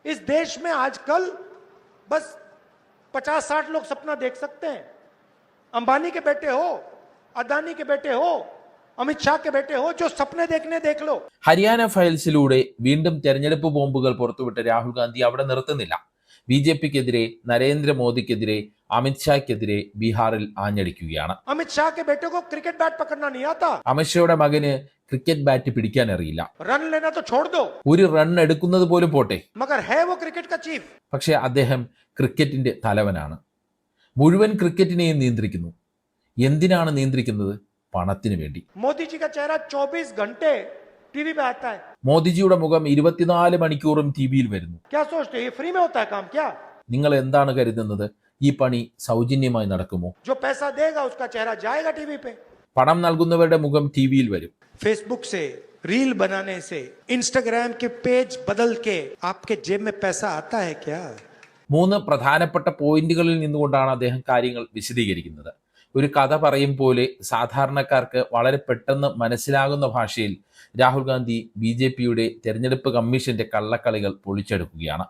इस देश में आजकल बस 50-60 लोग सपना देख सकते हैं। अंबानी के बेटे हो, अदानी के बेटे हो, अमित शाह के बेटे हो, जो सपने देखने देख लो। ഹരിയാന ഫയൽസിലൂടെ വീണ്ടും തെരഞ്ഞെടുപ്പ് ബോംബുകൾ പുറത്തുവിട്ട രാഹുൽ ഗാന്ധി അവിടെ നിർത്തുന്നില്ല. BJPക്കെതിരെ, നരേന്ദ്രമോദിക്കെതിരെ, അമിത്ഷായ്ക്കെതിരെ ബീഹാറിൽ ആഞ്ഞടിക്കുകയാണ്. अमित शाह के बेटे को क्रिकेट बैट पकड़ना नहीं आता, അമിത്ഷായുടെ മകന് ക്രിക്കറ്റ് ബാറ്റ് പിടിക്കാൻ അറിയില്ല. रन लेना तो छोड़ दो, ഒരു റൺ എടുക്കുന്നത് പോലും പോട്ടെ, मगर है वो क्रिकेट का चीफ। പക്ഷെ അദ്ദേഹം ക്രിക്കറ്റിന്റെ തലവനാണ്. മുഴുവൻ ക്രിക്കറ്റിനെയും നിയന്ത്രിക്കുന്നു. എന്തിനാണ് നിയന്ത്രിക്കുന്നത്? പണത്തിന് വേണ്ടി. मोदी जी का चेहरा 24 घंटे टीवी पे आता है। മോദിജിയുടെ മുഖം 24 മണിക്കൂറും ടിവിയിൽ വരുന്നു. क्या सोचते हैं ये फ्री में होता है काम क्या? നിങ്ങൾ എന്താണ് കരുതുന്നത്? ഈ പണി സൗജന്യമായി നടക്കുമോ? जो पैसा देगा उसका चेहरा जाएगा टीवी पे। പണം നൽകുന്നവരുടെ മുഖം ടിവിയിൽ വരും. फेसबुक से, रील बनाने से, इंस्टाग्राम के पेज बदल के आपके जेब में पैसा आता है क्या? 3 പ്രധാനപ്പെട്ട പോയിന്റുകളിൽ നിന്നുകൊണ്ടാണ് അദ്ദേഹം കാര്യങ്ങൾ വിശദീകരിക്കുന്നത്. ഒരു കഥ പറയും പോലെ സാധാരണക്കാർക്ക് വളരെ പെട്ടെന്ന് മനസ്സിലാകുന്ന ഭാഷയിൽ രാഹുൽ ഗാന്ധി BJPയുടെ തെരഞ്ഞെടുപ്പ് കമ്മീഷന്റെ കള്ളക്കളികൾ പൊളിച്ചെടുക്കുകയാണ്.